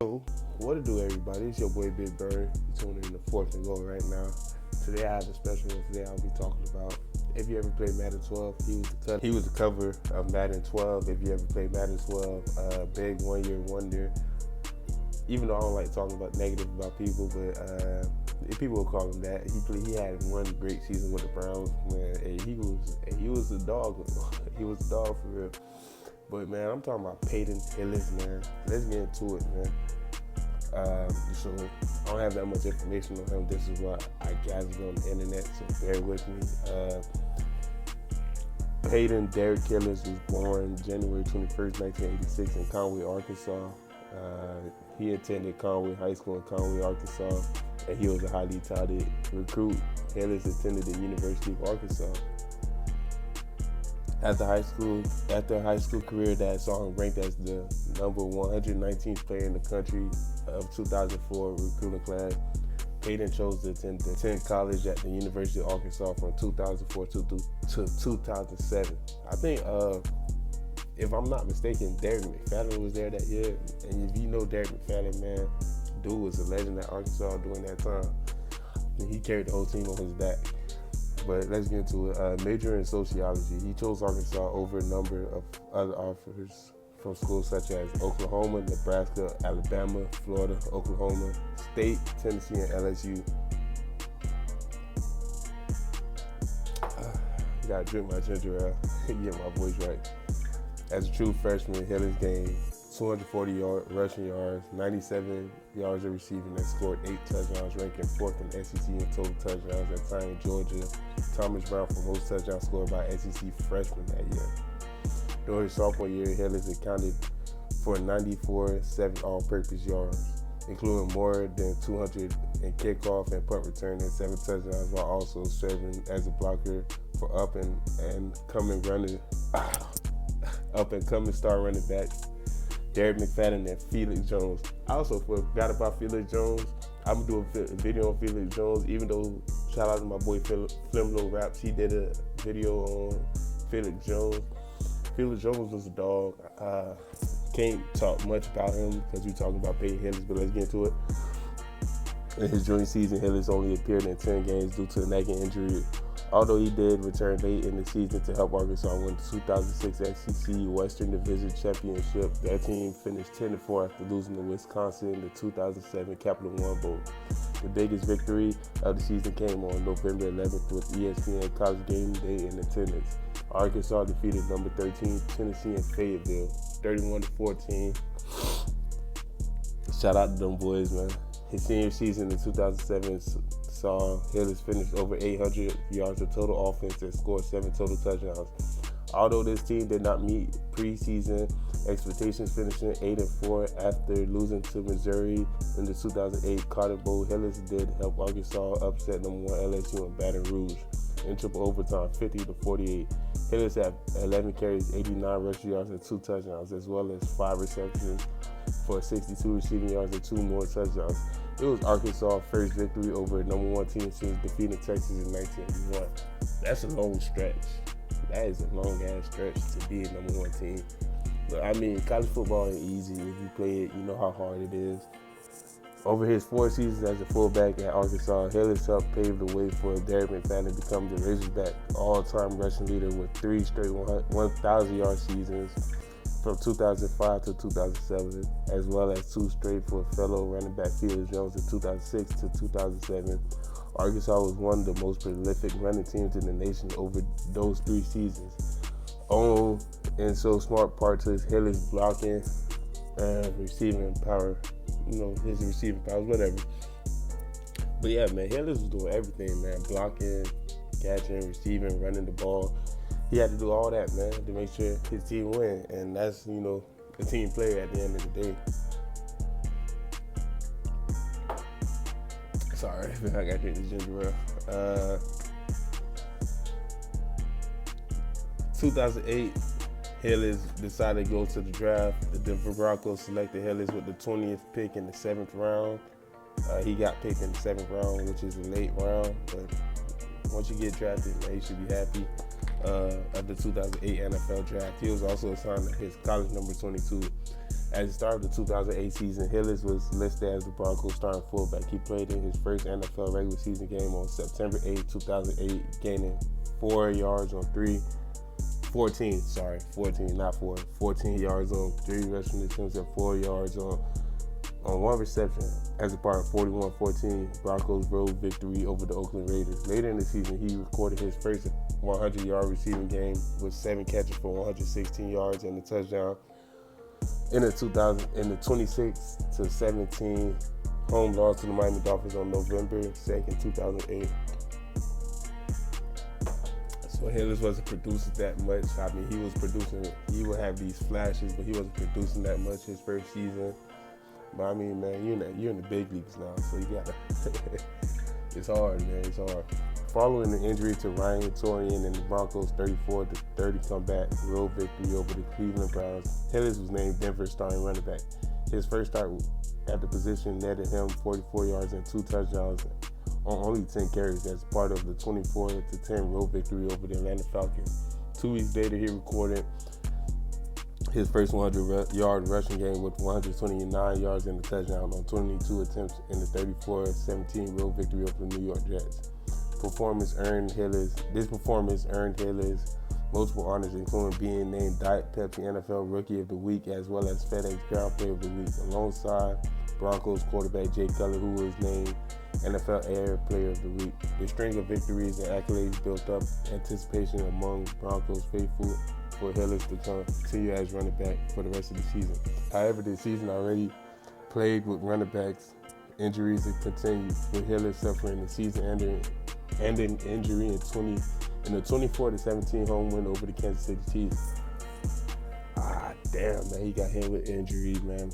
So, what to do, everybody? It's your boy Big Bird. You're tuning in to Fourth and Goal right now. Today I have a special one. Today I'll be talking about if you ever played Madden 12. He was the cover of Madden 12. If you ever played Madden 12, big 1 year wonder. Even though I don't like talking about negative about people, but people will call him that. He had one great season with the Browns. Man, he was a dog. He was a dog for real. But man, I'm talking about Peyton Hillis, man. Let's get into it, man. So I don't have that much information on him. This is what I gathered on the internet, so bear with me. Peyton Derek Hillis was born January 21st, 1986 in Conway, Arkansas. He attended Conway High School in Conway, Arkansas, and he was a highly touted recruit. Hillis attended the University of Arkansas. After high school career that saw him ranked as the number 119th player in the country of 2004 recruiting class, Peyton chose to attend college at the University of Arkansas from 2004 to 2007. I think, if I'm not mistaken, Derek McFadden was there that year. And if you know Derek McFadden, man, dude was a legend at Arkansas during that time. And he carried the whole team on his back. But let's get into it. Major in sociology. He chose Arkansas over a number of other offers from schools such as Oklahoma, Nebraska, Alabama, Florida, Oklahoma State, Tennessee, and LSU. Gotta drink my ginger ale, get my voice right. As a true freshman, Hillis gained 240 rushing yards, 97 yards of receiving, and scored 8 touchdowns, ranking 4th in the SEC in total touchdowns. At the time in Georgia, Thomas Brown for most touchdowns scored by SEC freshmen that year. During his sophomore year, Hillis accounted for 94 all-purpose yards, including more than 200 in kickoff and punt return and 7 touchdowns, while also serving as a blocker for up and coming star running backs Derek McFadden and Felix Jones. I also forgot about Felix Jones. I'm gonna do a video on Felix Jones, even though shout out to my boy Flimlo Raps. He did a video on Felix Jones. Felix Jones was a dog. Can't talk much about him because we're talking about Peyton Hillis, but let's get into it. In his junior season, Hillis only appeared in 10 games due to a nagging injury. Although he did return late in the season to help Arkansas win the 2006 SEC Western Division Championship, their team finished 10-4 after losing to Wisconsin in the 2007 Capital One Bowl. The biggest victory of the season came on November 11th with ESPN College Game Day in attendance. Arkansas defeated number 13 Tennessee in Fayetteville, 31-14. Shout out to them boys, man. His senior season in 2007 saw Hillis finish over 800 yards of total offense and scored 7 total touchdowns. Although this team did not meet preseason expectations, finishing 8-4 after losing to Missouri in the 2008 Cotton Bowl, Hillis did help Arkansas upset number 1 LSU in Baton Rouge in triple overtime, 50-48. Hillis had 11 carries, 89 rushing yards, and 2 touchdowns, as well as 5 receptions for 62 receiving yards and 2 more touchdowns. It was Arkansas' first victory over a number 1 team since defeating Texas in 1981. That's a long stretch. That is a long-ass stretch to be a number 1 team. But I mean, college football ain't easy. If you play it, you know how hard it is. Over his 4 seasons as a fullback at Arkansas, Hillis helped pave the way for Derek McFadden to become the Razorback all-time rushing leader with 3 straight 1,000-yard seasons from 2005 to 2007, as well as 2 straight for fellow running back Felix Jones in 2006 to 2007. Arkansas was one of the most prolific running teams in the nation over those 3 seasons. Owing in so smart part to his Hillis blocking and receiving power, his receiving powers, whatever. But yeah, man, Hillis was doing everything, man. Blocking, catching, receiving, running the ball. He had to do all that, man, to make sure his team win. And that's, a team player at the end of the day. Sorry, I got to drink this ginger ale. 2008, Hillis decided to go to the draft. The Denver Broncos selected Hillis with the 20th pick in the 7th round. He got picked in the 7th round, which is a late round. But once you get drafted, man, you should be happy. Of the 2008 NFL draft. He was also assigned his college number 22. At the start of the 2008 season, Hillis was listed as the Broncos starting fullback. He played in his first NFL regular season game on September 8, 2008, gaining 14 yards on 3 rushing attempts and 4 yards on one reception. As a part of 41-14 Broncos road victory over the Oakland Raiders. Later in the season, he recorded his first 100-yard receiving game with 7 catches for 116 yards and a touchdown in the 26-17 home loss to the Miami Dolphins on November 2nd, 2008. So Hillis wasn't producing that much. I mean, he would have these flashes, but he wasn't producing that much his first season. But I mean, man, you're in the big leagues now, so you gotta. It's hard, man. It's hard. Following the injury to Ryan Torian and the Broncos' 34-30 comeback road victory over the Cleveland Browns, Hillis was named Denver's starting running back. His first start at the position netted him 44 yards and 2 touchdowns on only 10 carries as part of the 24-10 road victory over the Atlanta Falcons. 2 weeks later, he recorded his first 100-yard rushing game with 129 yards and a touchdown on 22 attempts in the 34-17 road victory over the New York Jets. This performance earned Hillis multiple honors, including being named Diet Pepsi NFL Rookie of the Week as well as FedEx Ground Player of the Week, alongside Broncos quarterback Jay Cutler, who was named NFL Air Player of the Week. The string of victories and accolades built up anticipation among Broncos faithful for Hillis to continue as running back for the rest of the season. However, the season already plagued with running backs injuries that continued, with Hillis suffering the season-ending injury in the 24-17 home win over the Kansas City Chiefs. Damn, man, he got hit with injuries, man.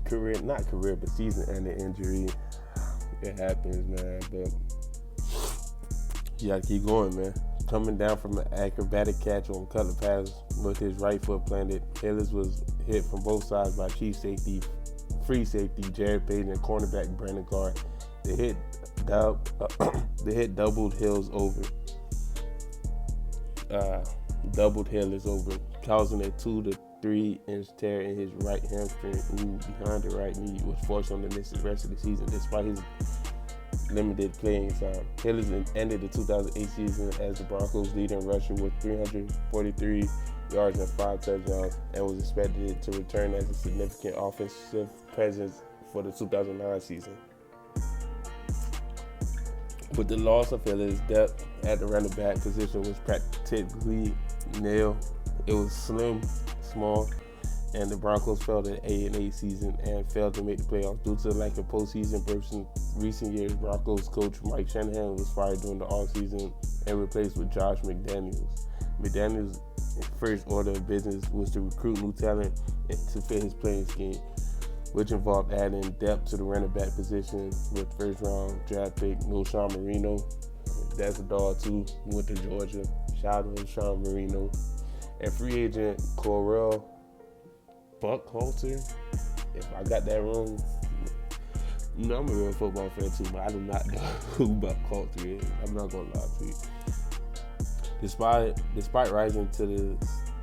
But season-ending injury. It happens, man, but you gotta keep going, man. Coming down from an acrobatic catch on Cutler pass with his right foot planted, Hillis was hit from both sides by free safety Jared Payton and cornerback Brandon Carr. The hit doubled Hillis over, causing a 2 to 3 inch tear in his right hamstring, behind the right knee. Was forced on to miss the rest of the season despite his limited playing time. Hillis ended the 2008 season as the Broncos' leading rusher with 343 yards and 5 touchdowns, and was expected to return as a significant offensive presence for the 2009 season. With the loss of Hillis, depth at the running back position was practically nil. It was small, and the Broncos failed an 8-8 season and failed to make the playoffs due to the lack of postseason berths in recent years. Broncos coach Mike Shanahan was fired during the offseason and replaced with Josh McDaniels. McDaniels' first order of business was to recruit new talent to fit his playing scheme, which involved adding depth to the running back position with first-round draft pick Sean Marino. That's a dog too. He went to Georgia. Shout out to Sean Marino. And free agent Correll Buckhalter. If I got that wrong, I'm a real football fan too, but I do not know who Buckhalter is. I'm not gonna lie to you. Despite rising to the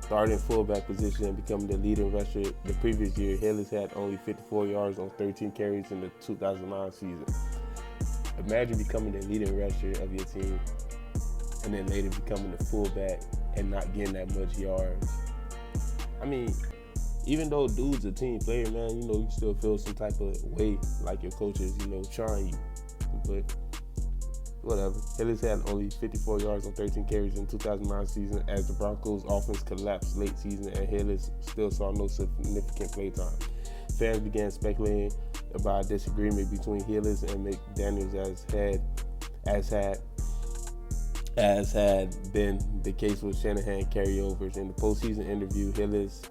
starting fullback position and becoming the leading rusher the previous year, Hillis had only 54 yards on 13 carries in the 2009 season. Imagine becoming the leading rusher of your team and then later becoming the fullback and not getting that much yards. I mean, even though dude's a team player, man, you still feel some type of way like your coaches, trying you. But whatever. Hillis had only 54 yards on 13 carries in the 2009 season as the Broncos' offense collapsed late season and Hillis still saw no significant play time. Fans began speculating about a disagreement between Hillis and McDaniels as had been the case with Shanahan carryovers. In the postseason interview, Hillis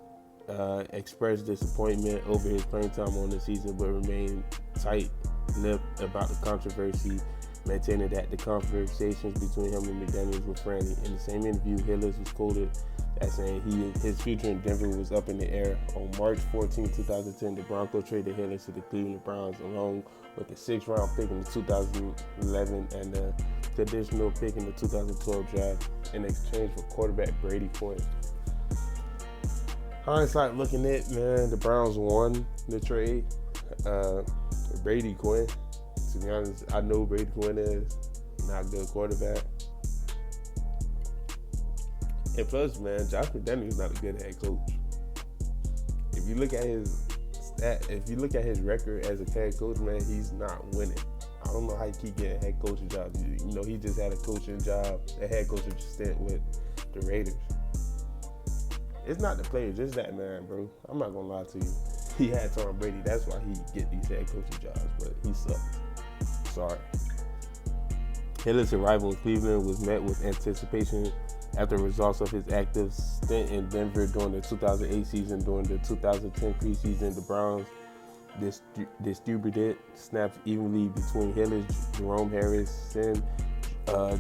expressed disappointment over his playing time on the season, but remained tight-lipped about the controversy, maintaining that the conversations between him and McDaniels were friendly. In the same interview, Hillis was quoted as saying his future in Denver was up in the air. On March 14, 2010, the Broncos traded Hillis to the Cleveland Browns along with a 6th-round pick in the 2011 and a conditional pick in the 2012 draft in exchange for quarterback Brady Quinn. Hindsight looking at, man, the Browns won the trade. Brady Quinn. To be honest, I know Brady Quinn is not a good quarterback. And plus, man, Josh McDaniels not a good head coach. If you look at his record as a head coach, man, he's not winning. I don't know how he keep getting head coaching jobs. You know, he just had a head coaching stint with the Raiders. It's not the players, it's that man, bro. I'm not gonna lie to you. He had Tom Brady. That's why he get these head coaching jobs, but he sucks. Sorry. Hillis' arrival in Cleveland was met with anticipation after results of his active stint in Denver during the 2008 season. During the 2010 preseason, the Browns distributed snaps evenly between Hillis, Jerome Harrison,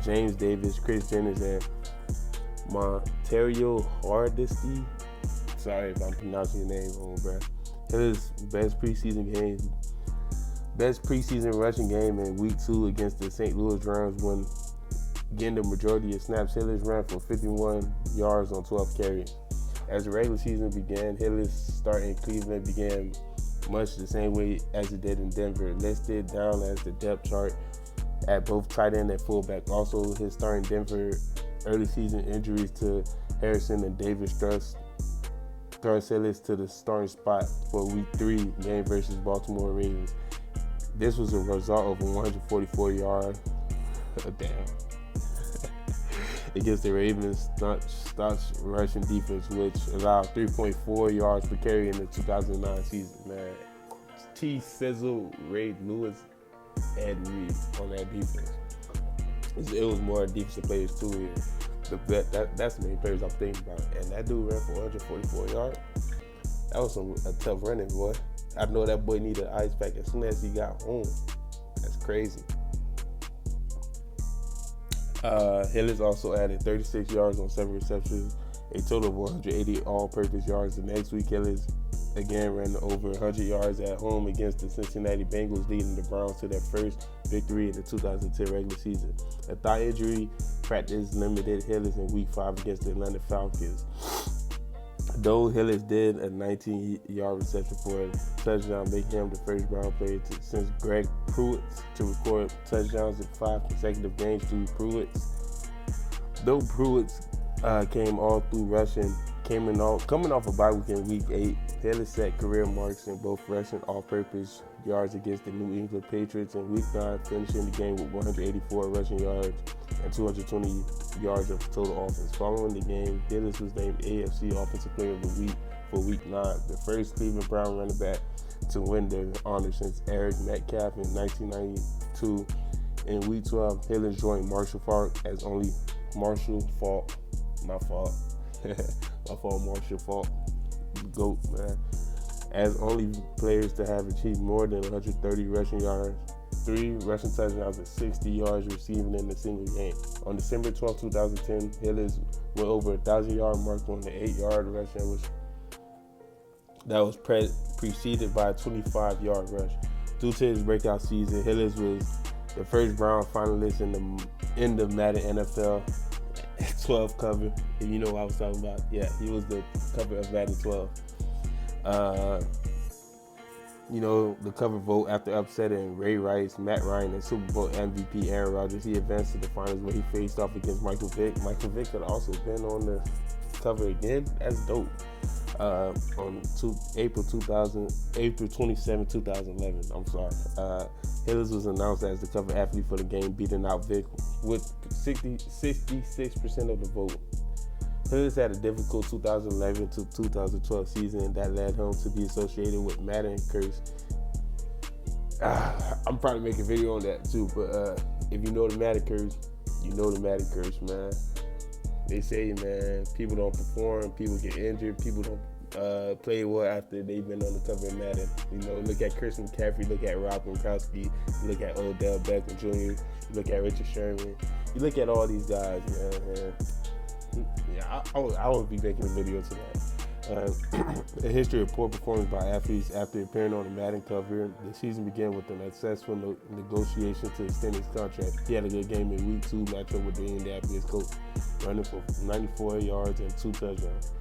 James Davis, Chris Jennings, and Montario Hardesty. Sorry if I'm pronouncing your name wrong, bro. Hillis' best preseason rushing game in Week 2 against the St. Louis Rams, when getting the majority of snaps. Hillis ran for 51 yards on 12 carries. As the regular season began, Hillis' start in Cleveland began much the same way as it did in Denver, listed down as the depth chart at both tight end and fullback. Also, his start in Denver early season injuries to Harrison and Davis thrust Hillis to the starting spot for Week 3 game versus Baltimore Ravens. This was a result of a 144-yard against the Ravens' staunch rushing defense, which allowed 3.4 yards per carry in the 2009 season. Man, T. Sizzle, Ray Lewis, Ed Reed on that defense. It was more defensive players too here. That's the main players I'm thinking about. And that dude ran for 144 yards. That was a tough running, boy. I know that boy needed an ice pack as soon as he got home. That's crazy. Hillis also added 36 yards on 7 receptions, a total of 180 all-purpose yards. The next week, Hillis again ran over 100 yards at home against the Cincinnati Bengals, leading the Browns to their first victory in the 2010 regular season. A thigh injury practice limited Hillis in Week 5 against the Atlanta Falcons. Though Hillis did a 19-yard reception for a touchdown, making him the first Brown player since Greg Pruitt to record touchdowns in 5 consecutive games to Pruitt's. Though Pruitt came all through rushing, coming off a bye week in Week 8, Hillis set career marks in both rushing all-purpose yards against the New England Patriots in Week 9, finishing the game with 184 rushing yards and 220 yards of total offense. Following the game, Hillis was named AFC Offensive Player of the Week for Week 9, the first Cleveland Brown running back to win the honor since Eric Metcalf in 1992. In Week 12, Hillis joined Marshall Faulk as only Marshall Faulk, GOAT, man, as only players to have achieved more than 130 rushing yards, 3 rushing touchdowns, and 60 yards receiving in a single game. On December 12, 2010, Hillis went over 1,000-yard mark on the 8-yard rushing, that was preceded by a 25-yard rush. Due to his breakout season, Hillis was the first Brown finalist in the Madden NFL 12 cover. If you know what I was talking about, yeah, he was the cover of Madden 12. The cover vote after upsetting Ray Rice, Matt Ryan, and Super Bowl MVP Aaron Rodgers. He advanced to the finals where he faced off against Michael Vick. Michael Vick had also been on the cover again. That's dope. On April 27, 2011. I'm sorry. Hillis was announced as the cover athlete for the game, beating out Vick with 66% of the vote. Hillis had a difficult 2011 to 2012 season that led him to be associated with Madden curse. I'm probably making a video on that too, but if you know the Madden curse, you know the Madden curse, man. They say, man, people don't perform, people get injured, people don't play well after they've been on the cover of Madden. Look at Chris McCaffrey, look at Rob Gronkowski, look at Odell Beckham Jr., look at Richard Sherman. You look at all these guys, man. Yeah, I would be making a video to that. A history of poor performance by athletes after appearing on the Madden cover. The season began with an successful negotiation to extend his contract. He had a good game in Week 2 matchup with the Indianapolis Colts, running for 94 yards and 2 touchdowns.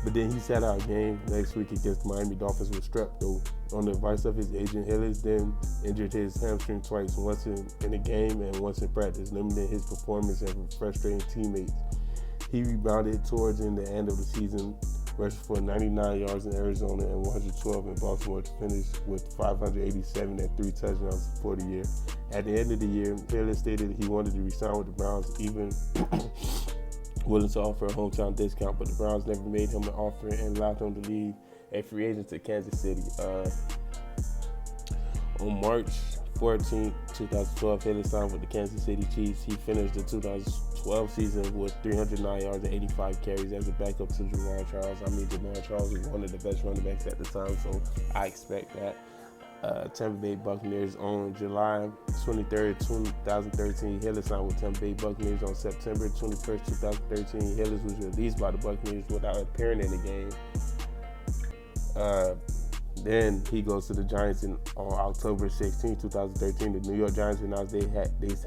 But then he sat out a game next week against the Miami Dolphins with strep, though. On the advice of his agent, Hillis then injured his hamstring twice, once in a game and once in practice, limiting his performance and frustrating teammates. He rebounded towards the end of the season, rushed for 99 yards in Arizona and 112 in Baltimore to finish with 587 and 3 touchdowns for the year. At the end of the year, Hillis stated he wanted to resign with the Browns, even willing to offer a hometown discount, but the Browns never made him an offer and allowed him to leave a free agent to Kansas City. On March 14, 2012, Hillis signed with the Kansas City Chiefs. He finished the 2012 season with 309 yards and 85 carries as a backup to Jamal Charles. Jamal Charles was one of the best running backs at the time, so I expect that. Tampa Bay Buccaneers on July 23rd, 2013. Hillis signed with Tampa Bay Buccaneers on September 21st, 2013. Hillis was released by the Buccaneers without appearing in the game. Then he goes to the Giants on October 16, 2013. The New York Giants announced they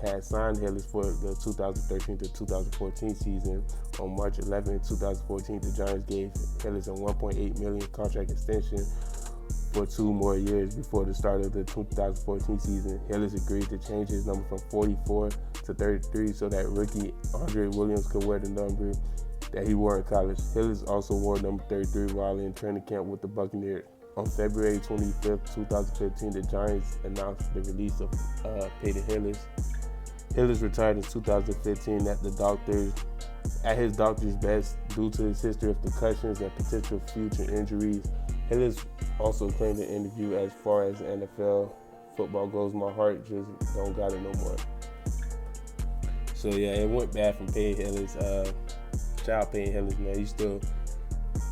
had signed Hillis for the 2013 to 2014 season. On March 11, 2014, the Giants gave Hillis a $1.8 million contract extension for 2 more years before the start of the 2014 season. Hillis agreed to change his number from 44 to 33 so that rookie Andre Williams could wear the number that he wore in college. Hillis also wore number 33 while in training camp with the Buccaneers. On February 25th, 2015, the Giants announced the release of Peyton Hillis. Hillis retired in 2015 at his doctor's best due to his history of concussions and potential future injuries. Hillis also claimed in an interview, "As far as NFL football goes, my heart just don't got it no more." So yeah, it went bad from Peyton Hillis. Shout out Peyton Hillis, man. He's still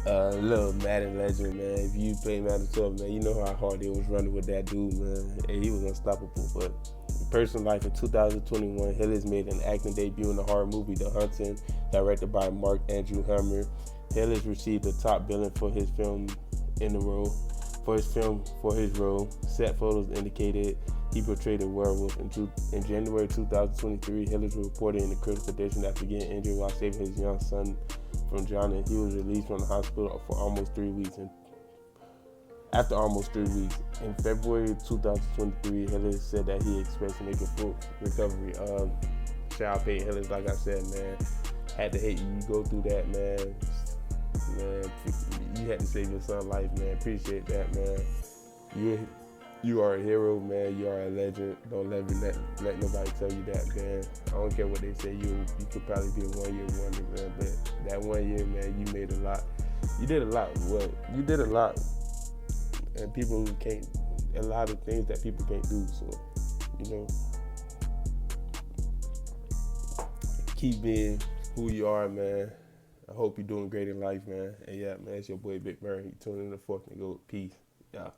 a little Madden legend, man. If you play Madden 12, man, you know how hard it was running with that dude, man. And he was unstoppable. But in personal life, in 2021, Hillis made an acting debut in the horror movie The Hunting, directed by Mark Andrew Hammer. Hillis received the top billing for his film for his role. Set photos indicated he portrayed a werewolf. In January 2023, Hillis was reported in a critical condition after getting injured while saving his young son from drowning. He was released from the hospital for almost 3 weeks. After almost 3 weeks, in February 2023, Hillis said that he expects to make a full recovery. Shout out Peyton Hillis, like I said, man. Had to hate you go through that, man. Man, you had to save your son's life, man. Appreciate that, man. You are a hero, man. You are a legend. Don't let nobody tell you that, man. I don't care what they say. You could probably be a 1-year wonder, man. But that 1 year, man, you made a lot. You did a lot. You did a lot, and people can't. A lot of things that people can't do. So, keep being who you are, man. I hope you're doing great in life, man. And yeah, man, it's your boy Big Bird. You tune in to Fork and Go. Peace. Yeah.